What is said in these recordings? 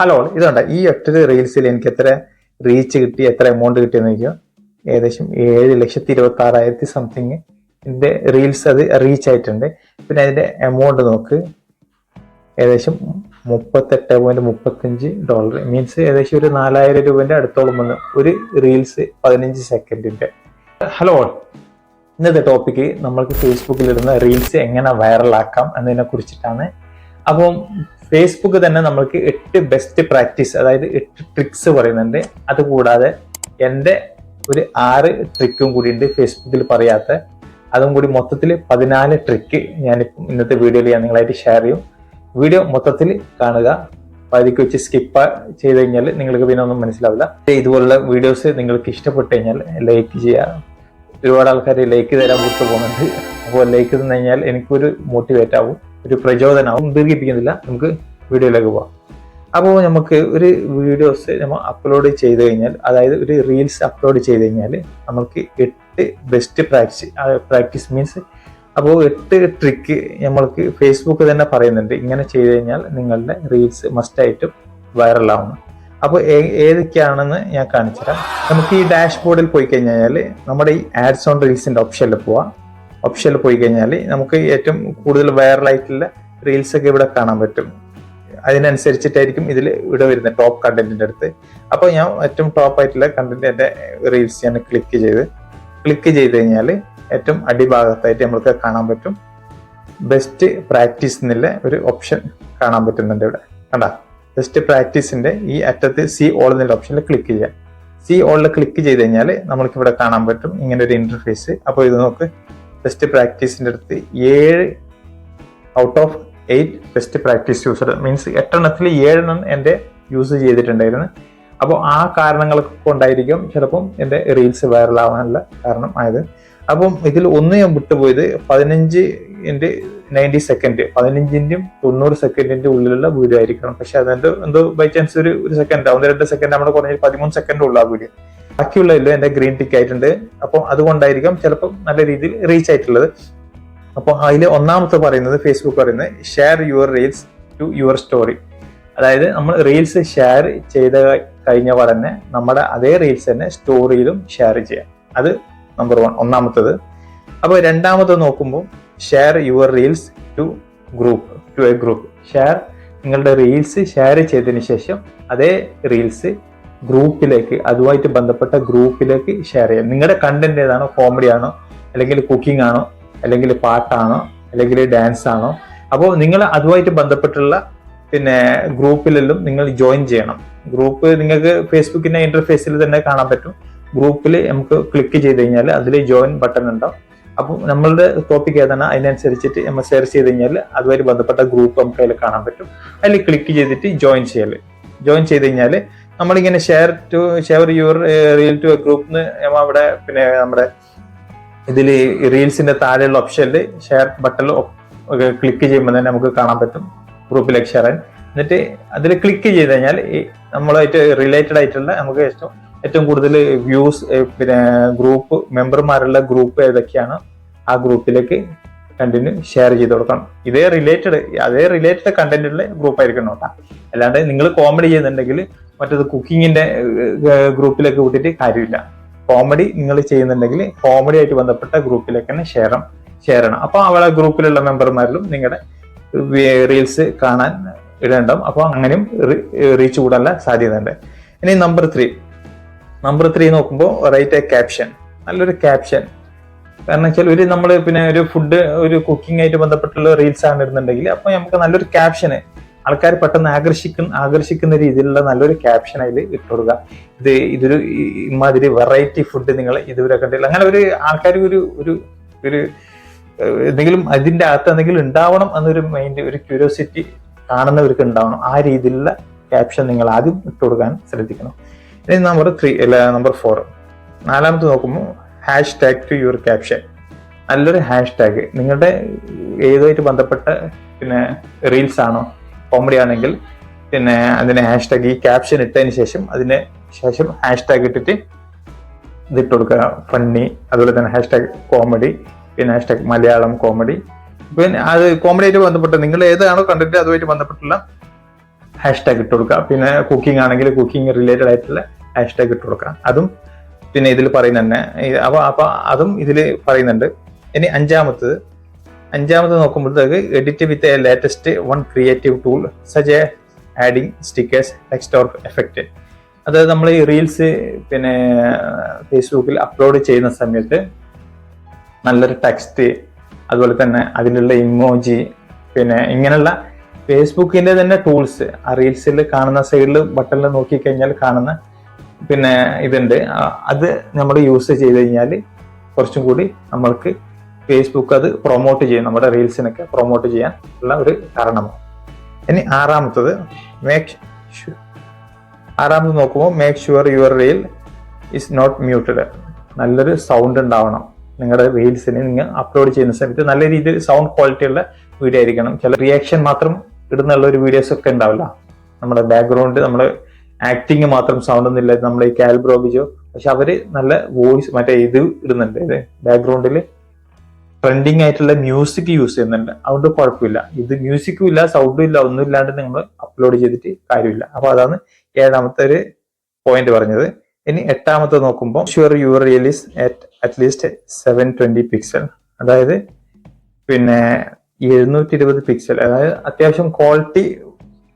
Hello, ഇതുണ്ട് ഈ ഒറ്റ റീൽസിൽ എനിക്ക് എത്ര റീച്ച് കിട്ടി, എത്ര എമൗണ്ട് കിട്ടിയെന്ന് ചോദിക്കുക. ഏകദേശം 7,26,000 സംതിങ് ഇതിന്റെ റീൽസ് അത് റീച്ച് ആയിട്ടുണ്ട്. പിന്നെ അതിന്റെ എമൗണ്ട് നോക്ക്, ഏകദേശം $38.35, മീൻസ് ഏകദേശം ഒരു 4,000 രൂപന്റെ അടുത്തോളം വന്ന് ഒരു റീൽസ് 15 സെക്കൻഡിന്റെ. ഹലോ, ഇന്നത്തെ ടോപ്പിക്ക് നമ്മൾക്ക് ഫേസ്ബുക്കിൽ ഇടുന്ന റീൽസ് എങ്ങനെ വൈറലാക്കാം എന്നതിനെ കുറിച്ചിട്ടാണ്. അപ്പം ഫേസ്ബുക്ക് തന്നെ നമ്മൾക്ക് 8 ബെസ്റ്റ് പ്രാക്ടീസ്, അതായത് 8 ട്രിക്സ് പറയുന്നുണ്ട്. അതുകൂടാതെ എൻ്റെ ഒരു 6 ട്രിക്കും കൂടി ഉണ്ട് ഫേസ്ബുക്കിൽ പറയാത്ത. അതും കൂടി മൊത്തത്തിൽ 14 ട്രിക്ക് ഞാനിപ്പം ഇന്നത്തെ വീഡിയോയിൽ ഞാൻ നിങ്ങളായിട്ട് ഷെയർ ചെയ്യും. വീഡിയോ മൊത്തത്തിൽ കാണുക. പകുതിക്ക് വെച്ച് സ്കിപ്പ് ചെയ്ത് കഴിഞ്ഞാൽ നിങ്ങൾക്ക് പിന്നെ ഒന്നും മനസ്സിലാവില്ല. ഇതുപോലുള്ള വീഡിയോസ് നിങ്ങൾക്ക് ഇഷ്ടപ്പെട്ടു കഴിഞ്ഞാൽ ലൈക്ക് ചെയ്യുക. ഒരുപാട് ആൾക്കാർ ലൈക്ക് തരാൻ വിട്ടു പോകുന്നുണ്ട്. അപ്പോൾ ലൈക്ക് തന്നു കഴിഞ്ഞാൽ എനിക്കൊരു മോട്ടിവേറ്റ് ആവും, ഒരു പ്രചോദനമാവും. ദീർഘിപ്പിക്കുന്നില്ല, നമുക്ക് വീഡിയോയിലേക്ക് പോവാം. അപ്പോൾ നമുക്ക് ഒരു വീഡിയോസ് നമ്മൾ അപ്ലോഡ് ചെയ്ത് കഴിഞ്ഞാൽ, അതായത് ഒരു റീൽസ് അപ്ലോഡ് ചെയ്ത് കഴിഞ്ഞാൽ നമുക്ക് 8 ബെസ്റ്റ് പ്രാക്ടീസ് മീൻസ് അപ്പോൾ 8 ട്രിക്ക് നമ്മൾക്ക് ഫേസ്ബുക്ക് തന്നെ പറയുന്നുണ്ട്. ഇങ്ങനെ ചെയ്ത് കഴിഞ്ഞാൽ നിങ്ങളുടെ റീൽസ് മസ്റ്റായിട്ടും വൈറലാവുന്നു. അപ്പോൾ ഏതൊക്കെയാണെന്ന് ഞാൻ കാണിച്ചുതരാം. നമുക്ക് ഈ ഡാഷ്ബോർഡിൽ പോയി കഴിഞ്ഞാൽ നമ്മുടെ ഈ ആഡ്സ് ഓൺ റീൽസിന്റെ ഓപ്ഷനിൽ പോവാം. ഓപ്ഷനിൽ പോയി കഴിഞ്ഞാൽ നമുക്ക് ഏറ്റവും കൂടുതൽ വൈറലായിട്ടുള്ള റീൽസ് ഒക്കെ ഇവിടെ കാണാൻ പറ്റും. അതിനനുസരിച്ചിട്ടായിരിക്കും ഇവിടെ വരുന്ന ടോപ്പ് കണ്ടന്റിന്റെ അടുത്ത്. അപ്പോൾ ഞാൻ ഏറ്റവും ടോപ്പ് ആയിട്ടുള്ള കണ്ടന്റിന്റെ റീൽസ് ഞാൻ ക്ലിക്ക് ചെയ്ത് കഴിഞ്ഞാൽ ഏറ്റവും അടിഭാഗത്തായിട്ട് നമുക്ക് കാണാൻ പറ്റും ബെസ്റ്റ് പ്രാക്ടീസ് എന്നുള്ള ഒരു ഓപ്ഷൻ കാണാൻ പറ്റുന്നുണ്ട്. ഇവിടെ കണ്ടാ, ബെസ്റ്റ് പ്രാക്ടീസിന്റെ ഈ അറ്റത്ത് സി ഓൾ എന്നുള്ള ഓപ്ഷനിൽ ക്ലിക്ക് ചെയ്യാം. സി ഓളിൽ ക്ലിക്ക് ചെയ്ത് കഴിഞ്ഞാൽ നമ്മൾക്ക് ഇവിടെ കാണാൻ പറ്റും ഇങ്ങനെ ഒരു ഇന്റർഫേസ്. അപ്പോൾ ഇത് നോക്ക്, ബെസ്റ്റ് പ്രാക്ടീസിന്റെ അടുത്ത് 7 out of 8 best practice user, means 8 എണ്ണത്തിൽ 7 എണ്ണം എൻ്റെ യൂസ് ചെയ്തിട്ടുണ്ടായിരുന്നു. അപ്പോൾ ആ കാരണങ്ങളൊക്കെ കൊണ്ടായിരിക്കും ചിലപ്പം എൻ്റെ റീൽസ് വൈറലാവാനുള്ള കാരണം ആയത്. അപ്പം ഇതിൽ ഒന്ന് ഞാൻ വിട്ടുപോയത് 15x90 സെക്കൻഡ്, 15-ന്റെയും 90 സെക്കൻഡിന്റെ ഉള്ളിലുള്ള വീഡിയോ ആയിരിക്കണം. പക്ഷെ അതിന്റെ എന്തോ ബൈ ചാൻസ് ഒരു സെക്കൻഡ്, 1-2 സെക്കൻഡ് നമ്മൾ കുറഞ്ഞ 13 സെക്കൻഡ് ഉള്ള ആ വീഡിയോ. ബാക്കിയുള്ളതിലും എന്റെ ഗ്രീൻ ടിക്ക് ആയിട്ടുണ്ട്. അപ്പോൾ അതുകൊണ്ടായിരിക്കാം ചിലപ്പോൾ നല്ല രീതിയിൽ റീച്ച് ആയിട്ടുള്ളത്. അപ്പോൾ അതിൽ ഒന്നാമത്തെ പറയുന്നത് ഫേസ്ബുക്ക് പറയുന്നത് share your reels to your story. അതായത് നമ്മൾ റീൽസ് ഷെയർ ചെയ്ത് കഴിഞ്ഞ തന്നെ നമ്മുടെ അതേ റീൽസ് തന്നെ സ്റ്റോറിയിലും ഷെയർ ചെയ്യാം. അത് നമ്പർ 1, ഒന്നാമത്തത്. അപ്പോൾ രണ്ടാമത് നോക്കുമ്പോൾ share your reels to a group. നിങ്ങളുടെ റീൽസ് ഷെയർ ചെയ്തതിന് ശേഷം അതേ റീൽസ് ഗ്രൂപ്പിലേക്ക്, അതുമായിട്ട് ബന്ധപ്പെട്ട ഗ്രൂപ്പിലേക്ക് ഷെയർ ചെയ്യാം. നിങ്ങളുടെ കണ്ടന്റ് ഏതാണോ, കോമഡി ആണോ, അല്ലെങ്കിൽ കുക്കിംഗ് ആണോ, അല്ലെങ്കിൽ പാട്ടാണോ, അല്ലെങ്കിൽ ഡാൻസ് ആണോ, അപ്പോൾ നിങ്ങൾ അതുമായിട്ട് ബന്ധപ്പെട്ടുള്ള പിന്നെ ഗ്രൂപ്പിലെല്ലാം നിങ്ങൾ ജോയിൻ ചെയ്യണം. ഗ്രൂപ്പ് നിങ്ങൾക്ക് ഫേസ്ബുക്കിന്റെ ഇന്റർഫേസിൽ തന്നെ കാണാൻ പറ്റും. ഗ്രൂപ്പിൽ നമുക്ക് ക്ലിക്ക് ചെയ്ത് കഴിഞ്ഞാൽ അതിൽ ജോയിൻ ബട്ടൺ ഉണ്ടാവും. അപ്പോൾ നമ്മളുടെ ടോപ്പിക് ഏതാണ് അതിനനുസരിച്ചിട്ട് നമ്മൾ സെർച്ച് ചെയ്ത് കഴിഞ്ഞാൽ അതുമായിട്ട് ബന്ധപ്പെട്ട ഗ്രൂപ്പ് നമുക്ക് അതിൽ കാണാൻ പറ്റും. അതിൽ ക്ലിക്ക് ചെയ്തിട്ട് ജോയിൻ ചെയ്ത് കഴിഞ്ഞാൽ നമ്മളിങ്ങനെ share your reel to a group എന്ന് അവിടെ പിന്നെ നമ്മുടെ ഇതിൽ റീൽസിന്റെ താഴെയുള്ള ഓപ്ഷനിൽ ഷെയർ ബട്ടണിൽ ക്ലിക്ക് ചെയ്യുമ്പോൾ തന്നെ നമുക്ക് കാണാൻ പറ്റും ഗ്രൂപ്പിലേക്ക് ഷെയർ ചെയ്യാൻ. എന്നിട്ട് അതിൽ ക്ലിക്ക് ചെയ്ത് കഴിഞ്ഞാൽ നമ്മളായിട്ട് റിലേറ്റഡ് ആയിട്ടുള്ള നമുക്ക് ഏറ്റവും കൂടുതൽ വ്യൂസ് പിന്നെ ഗ്രൂപ്പ് മെമ്പർമാരുള്ള ഗ്രൂപ്പ് ഏതൊക്കെയാണ് ആ ഗ്രൂപ്പിലേക്ക് കണ്ടിന്യൂ ഷെയർ ചെയ്ത് കൊടുക്കണം. അതേ റിലേറ്റഡ് കണ്ടന്റുള്ള ഗ്രൂപ്പ് ആയിരിക്കണം കേട്ടോ. അല്ലാണ്ട് നിങ്ങൾ കോമഡി ചെയ്യുന്നുണ്ടെങ്കിൽ മറ്റേത് കുക്കിങ്ങിന്റെ ഗ്രൂപ്പിലേക്ക് വിട്ടിട്ട് കാര്യമില്ല. കോമഡി നിങ്ങൾ ചെയ്യുന്നുണ്ടെങ്കിൽ കോമഡി ആയിട്ട് ബന്ധപ്പെട്ട ഗ്രൂപ്പിലേക്ക് തന്നെ ഷെയർ ചെയ്യണം. അപ്പോൾ അവളെ ഗ്രൂപ്പിലുള്ള മെമ്പർമാരിലും നിങ്ങളുടെ റീൽസ് കാണാൻ ഇടേണ്ടാവും. അപ്പോൾ അങ്ങനെയും റീച്ച് കൂടാനുള്ള സാധ്യതയുണ്ട്. ഇനി നമ്പർ 3 നോക്കുമ്പോൾ റൈറ്റ് എ ക്യാപ്ഷൻ. നല്ലൊരു ക്യാപ്ഷൻ. കാരണം വെച്ചാൽ നമ്മൾ പിന്നെ ഒരു ഫുഡ്, ഒരു കുക്കിംഗ് ആയിട്ട് ബന്ധപ്പെട്ടുള്ള റീൽസ് ആണ് ഇടുന്നുണ്ടെങ്കിൽ അപ്പോൾ നമുക്ക് നല്ലൊരു ക്യാപ്ഷന് ആൾക്കാർ പെട്ടെന്ന് ആകർഷിക്കുന്ന രീതിയിലുള്ള നല്ലൊരു ക്യാപ്ഷൻ അതിൽ ഇട്ടുകൊടുക്കുക. ഇതൊരു ഇമാതിരി വെറൈറ്റി ഫുഡ് നിങ്ങൾ ഇതുവരെ കണ്ടില്ല, അങ്ങനെ ഒരു ആൾക്കാർ ഒരു എന്തെങ്കിലും അതിന്റെ അകത്ത് എന്തെങ്കിലും ഉണ്ടാവണം എന്നൊരു മൈൻഡ്, ഒരു ക്യൂരിയോസിറ്റി കാണുന്നവർക്ക് ഉണ്ടാവണം. ആ രീതിയിലുള്ള ക്യാപ്ഷൻ നിങ്ങൾ ആദ്യം ഇട്ടുകൊടുക്കാൻ ശ്രദ്ധിക്കണം. ഇനി നമ്പർ 4, നാലാമത്തെ നോക്കുമ്പോൾ #ടു യുവർ ക്യാപ്ഷൻ. നല്ലൊരു #. നിങ്ങളുടെ ഏതുമായിട്ട് ബന്ധപ്പെട്ട പിന്നെ റീൽസ് ആണോ, കോമഡി ആണെങ്കിൽ പിന്നെ അതിന് #, ഈ ക്യാപ്ഷൻ ഇട്ടതിന് ശേഷം അതിന് ശേഷം #, ഇട്ടിട്ട് ഇതിട്ട് കൊടുക്കുക. ഫണ്ണി, അതുപോലെ തന്നെ #കോമഡി, പിന്നെ #മലയാളം കോമഡി. പിന്നെ അത് കോമഡി ആയിട്ട് ബന്ധപ്പെട്ട് നിങ്ങൾ ഏതാണോ കണ്ടിട്ട് അതുമായിട്ട് ബന്ധപ്പെട്ടുള്ള ഹാഷ്ടാഗ് ഇട്ട് കൊടുക്കുക. പിന്നെ കുക്കിംഗ് ആണെങ്കിൽ കുക്കിംഗ് റിലേറ്റഡ് ആയിട്ടുള്ള ഹാഷ്ടാഗ് ഇട്ട് കൊടുക്കുക. അതും പിന്നെ ഇതിൽ പറയുന്ന തന്നെ. അപ്പൊ അതും ഇതിൽ പറയുന്നുണ്ട്. ഇനി അഞ്ചാമത് നോക്കുമ്പോഴത്തേക്ക് edit with a latest one creative tool such A adding stickers, text or effect. അതായത് നമ്മൾ ഈ റീൽസ് പിന്നെ ഫേസ്ബുക്കിൽ അപ്ലോഡ് ചെയ്യുന്ന സമയത്ത് നല്ലൊരു ടെക്സ്റ്റ്, അതുപോലെ തന്നെ അതിലുള്ള ഇമോജി, പിന്നെ ഇങ്ങനെയുള്ള ഫേസ്ബുക്കിന്റെ തന്നെ ടൂൾസ് ആ റീൽസിൽ കാണുന്ന സൈഡിൽ ബട്ടണിൽ നോക്കിക്കഴിഞ്ഞാൽ കാണുന്ന പിന്നെ ഇതുണ്ട്. അത് നമ്മൾ യൂസ് ചെയ്ത് കഴിഞ്ഞാൽ കുറച്ചും കൂടി നമ്മൾക്ക് ഫേസ്ബുക്ക് അത് പ്രൊമോട്ട് ചെയ്യും, നമ്മുടെ റീൽസിനൊക്കെ പ്രൊമോട്ട് ചെയ്യാൻ ഉള്ള ഒരു കാരണമാണ്. ഇനി ആറാമത് നോക്കുമ്പോൾ make sure your reel is not muted. നല്ലൊരു സൗണ്ട് ഉണ്ടാവണം നിങ്ങളുടെ റീൽസിന്. നിങ്ങൾ അപ്ലോഡ് ചെയ്യുന്ന സമയത്ത് നല്ല രീതിയിൽ സൗണ്ട് ക്വാളിറ്റി ഉള്ള വീഡിയോ ആയിരിക്കണം. ചില റിയാക്ഷൻ മാത്രം ഇടുന്നുള്ള ഒരു വീഡിയോസ് ഒക്കെ ഉണ്ടാവില്ല, നമ്മുടെ ബാക്ക്ഗ്രൗണ്ട് നമ്മുടെ ആക്ടിങ് മാത്രം സൗണ്ട് ഒന്നും ഇല്ല, നമ്മുടെ ഈ കാൽബ്രോബിജോ. പക്ഷെ അവര് നല്ല വോയിസ് മറ്റേ ഇത് ഇടുന്നുണ്ട്, ഇത് ബാക്ക്ഗ്രൗണ്ടിൽ ട്രെൻഡിങ് ആയിട്ടുള്ള മ്യൂസിക് യൂസ് ചെയ്യുന്നുണ്ട്. അതുകൊണ്ട് കുഴപ്പമില്ല. ഇത് മ്യൂസിക്കും ഇല്ല സൗണ്ടും ഇല്ല ഒന്നും ഇല്ലാണ്ട് നിങ്ങൾ അപ്ലോഡ് ചെയ്തിട്ട് കാര്യമില്ല. അപ്പൊ അതാണ് ഏഴാമത്തെ ഒരു പോയിന്റ് പറഞ്ഞത്. ഇനി എട്ടാമത്തെ നോക്കുമ്പോൾ sure your real is at least 720 pixel, അതായത് പിന്നെ 720 പിക്സൽ, അതായത് അത്യാവശ്യം ക്വാളിറ്റി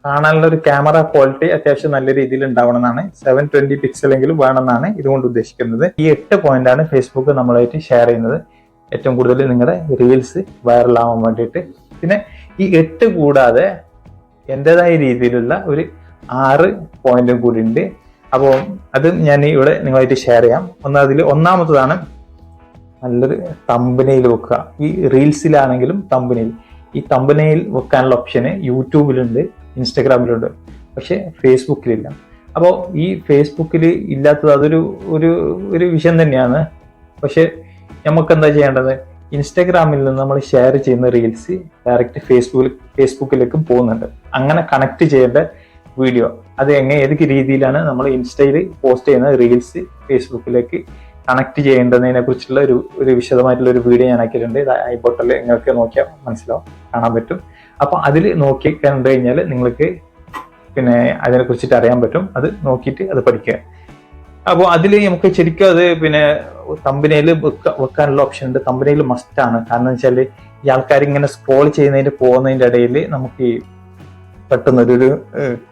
കാണാനുള്ള ഒരു ക്യാമറ ക്വാളിറ്റി അത്യാവശ്യം നല്ല രീതിയിൽ ഉണ്ടാവണം എന്നാണ്. 720 പിക്സൽ എങ്കിലും വേണമെന്നാണ് ഇതുകൊണ്ട് ഉദ്ദേശിക്കുന്നത്. ഈ 8 പോയിന്റ് ആണ് ഫേസ്ബുക്ക് നമ്മളായിട്ട് ഷെയർ ചെയ്യുന്നത് ഏറ്റവും കൂടുതൽ നിങ്ങളുടെ റീൽസ് വൈറലാവാൻ വേണ്ടിയിട്ട്. പിന്നെ ഈ 8 കൂടാതെ എൻ്റെതായ രീതിയിലുള്ള ഒരു 6 പോയിന്റും കൂടി ഉണ്ട്. അപ്പോൾ അത് ഞാൻ ഇവിടെ നിങ്ങളായിട്ട് ഷെയർ ചെയ്യാം. ഒന്നാമത്തതാണ് നല്ലൊരു തമ്പനയിൽ വെക്കുക. ഈ റീൽസിലാണെങ്കിലും തമ്പനയിൽ, ഈ തമ്പനയിൽ വെക്കാനുള്ള ഓപ്ഷന് യൂട്യൂബിലുണ്ട്, ഇൻസ്റ്റഗ്രാമിലുണ്ട്, പക്ഷെ ഫേസ്ബുക്കിലില്ല. അപ്പോൾ ഈ ഫേസ്ബുക്കിൽ ഇല്ലാത്തത് അതൊരു ഒരു ഒരു വിഷയം തന്നെയാണ്. പക്ഷെ നമുക്ക് എന്താ ചെയ്യേണ്ടത്, ഇൻസ്റ്റഗ്രാമിൽ നിന്ന് നമ്മൾ ഷെയർ ചെയ്യുന്ന റീൽസ് ഡയറക്റ്റ് ഫേസ്ബുക്കിലേക്കും പോകുന്നുണ്ട്. അങ്ങനെ കണക്ട് ചെയ്യേണ്ട വീഡിയോ അത് ഏത് രീതിയിലാണ് നമ്മൾ ഇൻസ്റ്റയിൽ പോസ്റ്റ് ചെയ്യുന്ന റീൽസ് ഫേസ്ബുക്കിലേക്ക് കണക്ട് ചെയ്യേണ്ടതിനെ കുറിച്ചുള്ള ഒരു വിശദമായിട്ടുള്ള ഒരു വീഡിയോ ഞാൻ ആക്കിയിട്ടുണ്ട്. ഐ ബോട്ടിൽ നിങ്ങൾക്ക് നോക്കിയാൽ മനസ്സിലാവും, കാണാൻ പറ്റും. അപ്പൊ അതിൽ നോക്കി കണ്ടു കഴിഞ്ഞാൽ നിങ്ങൾക്ക് പിന്നെ അതിനെ കുറിച്ചിട്ട് അറിയാൻ പറ്റും. അത് നോക്കിയിട്ട് അത് പഠിക്കുക. അപ്പോൾ അതിൽ നമുക്ക് ശരിക്കും അത് പിന്നെ തമ്പനയിൽ വെക്കാനുള്ള ഓപ്ഷൻ ഉണ്ട്. തമ്പനയിൽ മസ്റ്റ് ആണ്. കാരണം വെച്ചാൽ ഈ ആൾക്കാർ ഇങ്ങനെ സ്ക്രോൾ പോകുന്നതിന്റെ ഇടയിൽ നമുക്ക് ഈ പെട്ടെന്നൊരു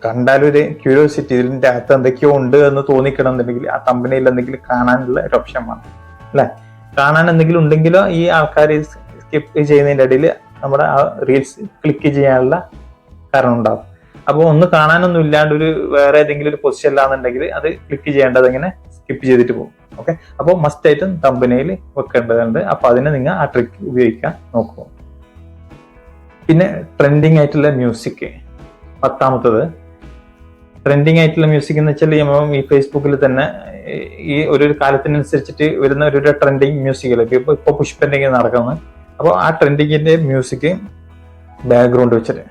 കണ്ടാലൊരു ക്യൂരിയോസിറ്റി, ഇതിന്റെ അകത്ത് എന്തൊക്കെയോ ഉണ്ട് എന്ന് തോന്നിക്കണമെന്നുണ്ടെങ്കിൽ ആ തമ്പനയിൽ എന്തെങ്കിലും കാണാനുള്ള ഒരു ഓപ്ഷൻ വേണം അല്ലെ. കാണാൻ എന്തെങ്കിലും ഉണ്ടെങ്കിലോ ഈ ആൾക്കാർ സ്കിപ്പ് ചെയ്യുന്നതിന്റെ ഇടയിൽ നമ്മുടെ ആ റീൽസ് ക്ലിക്ക് ചെയ്യാനുള്ള കാരണം ഉണ്ടാവും. അപ്പോൾ ഒന്ന് കാണാനൊന്നും ഇല്ലാണ്ട് വേറെ ഏതെങ്കിലും ഒരു പൊസിഷൻ അല്ലാന്നുണ്ടെങ്കിൽ അത് ക്ലിക്ക് ചെയ്യേണ്ടത് ഇങ്ങനെ സ്കിപ്പ് ചെയ്തിട്ട് പോകും. ഓക്കെ, അപ്പോൾ മസ്റ്റ് ആയിട്ടും തമ്പനയിൽ വെക്കേണ്ടതുണ്ട്. അപ്പൊ അതിനെ നിങ്ങൾ ആ ട്രിക്ക് ഉപയോഗിക്കാൻ നോക്കുക. പിന്നെ ട്രെൻഡിങ് ആയിട്ടുള്ള മ്യൂസിക്, 10ാമത്തത് ട്രെൻഡിങ് ആയിട്ടുള്ള മ്യൂസിക് എന്ന് വെച്ചാൽ ഈ ഫേസ്ബുക്കിൽ തന്നെ ഈ ഒരു കാലത്തിനനുസരിച്ചിട്ട് വരുന്ന ഒരു ട്രെൻഡിങ് മ്യൂസിക്കുകൾ ഇപ്പൊ പുഷ്പന്റെ നടക്കുന്നത്. അപ്പോൾ ആ ട്രെൻഡിങ്ങിന്റെ മ്യൂസിക് ബാക്ക്ഗ്രൗണ്ട് വെച്ചിട്ട്,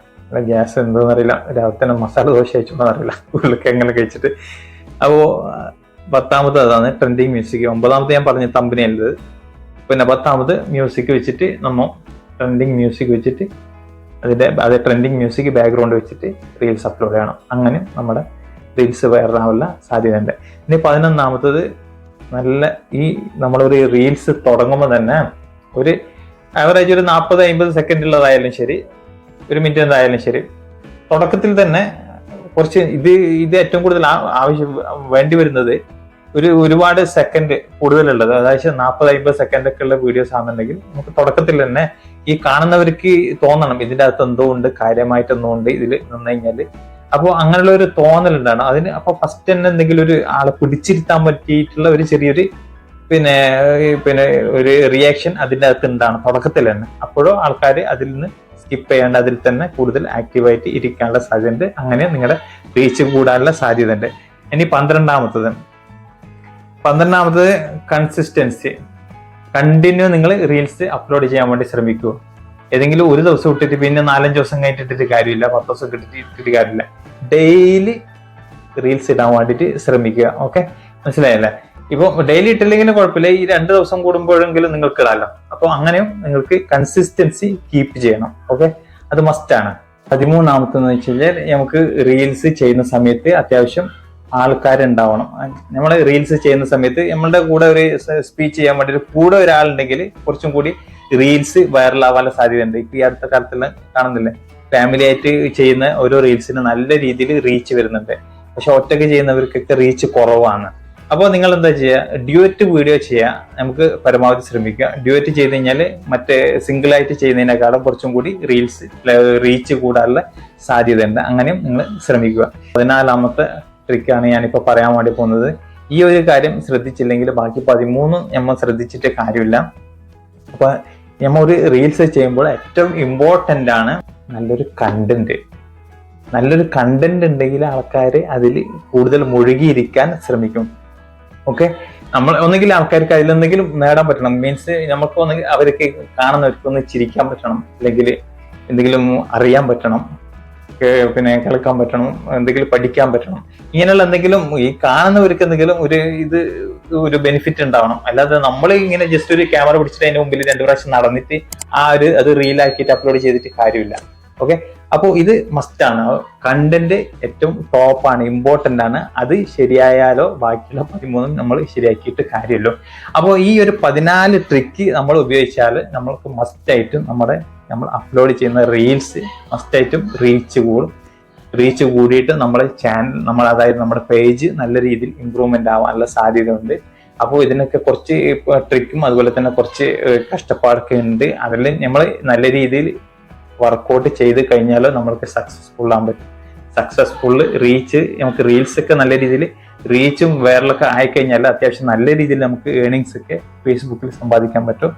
ഗ്യാസ് എന്തോന്ന് അറിയില്ല, രാവിലെ തന്നെ മസാല ദോശ കഴിച്ചോന്ന് അറിയില്ല, ഉള്ളിലൊക്കെ എങ്ങനെ കഴിച്ചിട്ട്. അപ്പോൾ 10ാമത് അതാണ് ട്രെൻഡിങ് മ്യൂസിക്. 9ാമത് ഞാൻ പറഞ്ഞ തമ്പനയിലത്. പിന്നെ 10ാമത് മ്യൂസിക് വെച്ചിട്ട് നമ്മൾ ട്രെൻഡിങ് മ്യൂസിക് വെച്ചിട്ട് അതേ ട്രെൻഡിങ് മ്യൂസിക് ബാക്ക്ഗ്രൗണ്ട് വെച്ചിട്ട് റീൽസ് അപ്ലോഡ് ചെയ്യണം. അങ്ങനെ നമ്മുടെ റീൽസ് വൈറലാവാനുള്ള സാധ്യതയുണ്ട്. ഇനി 11ാമത്തത് നല്ല ഈ നമ്മളൊരു റീൽസ് തുടങ്ങുമ്പോൾ തന്നെ ഒരു ആവറേജ് ഒരു 40-50 സെക്കൻഡ് ഉള്ളതായാലും ശരി, 1 മിനിറ്റ് എന്തായാലും ശരി, തുടക്കത്തിൽ തന്നെ കുറച്ച് ഇത് ഏറ്റവും കൂടുതൽ ആവശ്യം വേണ്ടി വരുന്നത് ഒരുപാട് സെക്കൻഡ് കൂടുതലുള്ളത്, അതായത് 40-50 സെക്കൻഡ് ഒക്കെ ഉള്ള വീഡിയോസ് ആണെന്നുണ്ടെങ്കിൽ നമുക്ക് തുടക്കത്തിൽ തന്നെ ഈ കാണുന്നവർക്ക് തോന്നണം ഇതിന്റെ അകത്ത് എന്തോ ഉണ്ട്, കാര്യമായിട്ടെന്തോ ഉണ്ട് ഇതിൽ നിന്ന് കഴിഞ്ഞാല്. അപ്പോൾ അങ്ങനെയുള്ള ഒരു തോന്നലുണ്ടാണ് അതിന്. അപ്പൊ ഫസ്റ്റ് തന്നെ എന്തെങ്കിലും ഒരു ആളെ പിടിച്ചിരുത്താൻ പറ്റിയിട്ടുള്ള ഒരു ചെറിയൊരു പിന്നെ ഒരു റിയാക്ഷൻ അതിന്റെ അകത്ത് ഉണ്ടാണ് തുടക്കത്തിൽ തന്നെ. അപ്പോഴോ ആൾക്കാർ അതിൽ നിന്ന് സ്കിപ്പ് ചെയ്യാണ്ട് അതിൽ തന്നെ കൂടുതൽ ആക്റ്റീവായിട്ട് ഇരിക്കാനുള്ള സാധ്യതയുണ്ട്. അങ്ങനെ നിങ്ങളുടെ റീച്ച് കൂടാനുള്ള സാധ്യത ഉണ്ട്. ഇനി 12ാമത്തത് കൺസിസ്റ്റൻസി. കണ്ടിന്യൂ നിങ്ങൾ റീൽസ് അപ്ലോഡ് ചെയ്യാൻ വേണ്ടി ശ്രമിക്കുക. ഏതെങ്കിലും ഒരു ദിവസം ഇട്ടിട്ട് പിന്നെ 4-5 ദിവസം കഴിഞ്ഞിട്ടിട്ട് കാര്യമില്ല, 10 ദിവസം ഇട്ടിട്ട് കാര്യമില്ല. ഡെയിലി റീൽസ് ഇടാൻ വേണ്ടിയിട്ട് ശ്രമിക്കുക. ഓക്കെ, മനസ്സിലായല്ലേ? ഇപ്പൊ ഡെയിലി ഇട്ടില്ലെങ്കിലും കുഴപ്പമില്ല, ഈ 2 ദിവസം കൂടുമ്പോഴെങ്കിലും നിങ്ങൾക്ക് ഇടാമല്ലോ. അപ്പൊ അങ്ങനെയും നിങ്ങൾക്ക് കൺസിസ്റ്റൻസി കീപ്പ് ചെയ്യണം. ഓക്കെ, അത് മസ്റ്റ് ആണ്. 13-ാമത്തെന്ന് വെച്ച് കഴിഞ്ഞാൽ നമുക്ക് റീൽസ് ചെയ്യുന്ന സമയത്ത് അത്യാവശ്യം ആൾക്കാരുണ്ടാവണം. നമ്മൾ റീൽസ് ചെയ്യുന്ന സമയത്ത് നമ്മളുടെ കൂടെ ഒരു സ്പീച്ച് ചെയ്യാൻ വേണ്ടി കൂടെ ഒരാളുണ്ടെങ്കിൽ കുറച്ചും കൂടി റീൽസ് വൈറലാവാനുള്ള സാധ്യതയുണ്ട്. ഇപ്പൊ ഈ അടുത്ത കാലത്തെല്ലാം കാണുന്നില്ലേ, ഫാമിലി ആയിട്ട് ചെയ്യുന്ന ഓരോ റീൽസിന് നല്ല രീതിയിൽ റീച്ച് വരുന്നുണ്ട്. പക്ഷെ ഒറ്റയ്ക്ക് ചെയ്യുന്നവർക്കൊക്കെ റീച്ച് കുറവാണ്. അപ്പോൾ നിങ്ങൾ എന്താ ചെയ്യുക, ഡ്യുവറ്റ് വീഡിയോ ചെയ്യുക, നമുക്ക് പരമാവധി ശ്രമിക്കുക. ഡ്യുവറ്റ് ചെയ്ത് കഴിഞ്ഞാൽ മറ്റേ സിംഗിൾ ആയിട്ട് ചെയ്യുന്നതിനേക്കാളും കുറച്ചും കൂടി റീച്ച് കൂടാനുള്ള സാധ്യതയുണ്ട്. അങ്ങനെയും നിങ്ങൾ ശ്രമിക്കുക. 14-ാമത്തെ ട്രിക്കാണ് ഞാനിപ്പോൾ പറയാൻ വേണ്ടി പോകുന്നത്. ഈ ഒരു കാര്യം ശ്രദ്ധിച്ചില്ലെങ്കിൽ ബാക്കി 13 നമ്മൾ ശ്രദ്ധിച്ചിട്ട് കാര്യമില്ല. അപ്പൊ നമ്മൾ ഒരു റീൽസ് ചെയ്യുമ്പോൾ ഏറ്റവും ഇമ്പോർട്ടൻ്റ് ആണ് നല്ലൊരു കണ്ടന്റ്. നല്ലൊരു കണ്ടന്റ് ഉണ്ടെങ്കിൽ ആൾക്കാർ അതിൽ കൂടുതൽ മുഴുകിയിരിക്കാൻ ശ്രമിക്കും. ഓക്കെ, നമ്മൾ ഒന്നെങ്കിൽ ആൾക്കാർക്ക് അതിലെന്തെങ്കിലും നേടാൻ പറ്റണം. മീൻസ് നമുക്ക് ഒന്നെങ്കിൽ അവർക്ക് കാണുന്നവർക്ക് ഒന്ന് ചിരിക്കാൻ പറ്റണം, അല്ലെങ്കിൽ എന്തെങ്കിലും അറിയാൻ പറ്റണം, പിന്നെ കേൾക്കാൻ പറ്റണം, എന്തെങ്കിലും പഠിക്കാൻ പറ്റണം. ഇങ്ങനെയുള്ള എന്തെങ്കിലും ഈ കാണുന്നവർക്ക് എന്തെങ്കിലും ഒരു ബെനിഫിറ്റ് ഉണ്ടാവണം. അല്ലാതെ നമ്മൾ ഇങ്ങനെ ജസ്റ്റ് ഒരു ക്യാമറ പിടിച്ചിട്ട് അതിന്റെ മുമ്പിൽ 2 പ്രാവശ്യം നടന്നിട്ട് അത് റീലാക്കിയിട്ട് അപ്ലോഡ് ചെയ്തിട്ട് കാര്യമില്ല. ഓക്കെ, അപ്പോൾ ഇത് മസ്റ്റാണ്. കണ്ടന്റ് ഏറ്റവും ടോപ്പാണ്, ഇമ്പോർട്ടൻ്റ് ആണ്. അത് ശരിയായാലോ ബാക്കിയുള്ള 13 നമ്മൾ ശരിയാക്കിയിട്ട് കാര്യമല്ലോ. അപ്പോൾ ഈ ഒരു 14 ട്രിക്ക് നമ്മൾ ഉപയോഗിച്ചാൽ നമ്മൾക്ക് മസ്റ്റായിട്ടും നമ്മൾ അപ്ലോഡ് ചെയ്യുന്ന റീൽസ് മസ്റ്റായിട്ടും റീച്ച് കൂടിയിട്ട് നമ്മുടെ ചാനൽ അതായത് നമ്മുടെ പേജ് നല്ല രീതിയിൽ ഇമ്പ്രൂവ്മെന്റ് ആവാനുള്ള സാധ്യതയുണ്ട്. അപ്പോൾ ഇതിനൊക്കെ കുറച്ച് ട്രിക്കും അതുപോലെ തന്നെ കുറച്ച് കഷ്ടപ്പാടൊക്കെ ഉണ്ട്. അതിൽ നമ്മൾ നല്ല രീതിയിൽ വർക്കൗട്ട് ചെയ്ത് കഴിഞ്ഞാലോ നമ്മൾക്ക് സക്സസ്ഫുൾ ആകാൻ പറ്റും. നമുക്ക് റീൽസ് ഒക്കെ നല്ല രീതിയിൽ റീച്ചും വൈറലൊക്കെ ആയിക്കഴിഞ്ഞാൽ അത്യാവശ്യം നല്ല രീതിയിൽ നമുക്ക് ഏർണിങ്സ് ഒക്കെ ഫേസ്ബുക്കിൽ സമ്പാദിക്കാൻ പറ്റും.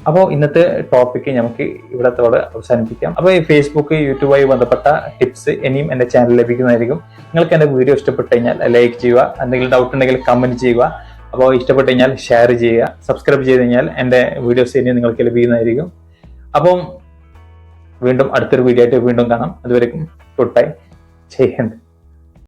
അപ്പോൾ ഇന്നത്തെ ടോപ്പിക്ക് നമുക്ക് ഇവിടത്തോടെ അവസാനിപ്പിക്കാം. അപ്പോൾ ഈ ഫേസ്ബുക്ക് യൂട്യൂബുമായി ബന്ധപ്പെട്ട ടിപ്സ് ഇനിയും എൻ്റെ ചാനലിൽ ലഭിക്കുന്നതായിരിക്കും. നിങ്ങൾക്ക് എൻ്റെ വീഡിയോ ഇഷ്ടപ്പെട്ട് കഴിഞ്ഞാൽ ലൈക്ക് ചെയ്യുക, എന്തെങ്കിലും ഡൗട്ട് ഉണ്ടെങ്കിൽ കമന്റ് ചെയ്യുക. അപ്പോൾ ഇഷ്ടപ്പെട്ട് കഴിഞ്ഞാൽ ഷെയർ ചെയ്യുക, സബ്സ്ക്രൈബ് ചെയ്ത് കഴിഞ്ഞാൽ എൻ്റെ വീഡിയോസ് ഇനിയും നിങ്ങൾക്ക് ലഭിക്കുന്നതായിരിക്കും. അപ്പം വീണ്ടും അടുത്തൊരു വീഡിയോ ആയിട്ട് വീണ്ടും കാണാം. അതുവരെയും ഗുഡ് ബൈ, ജയ് ഹിന്ദ്.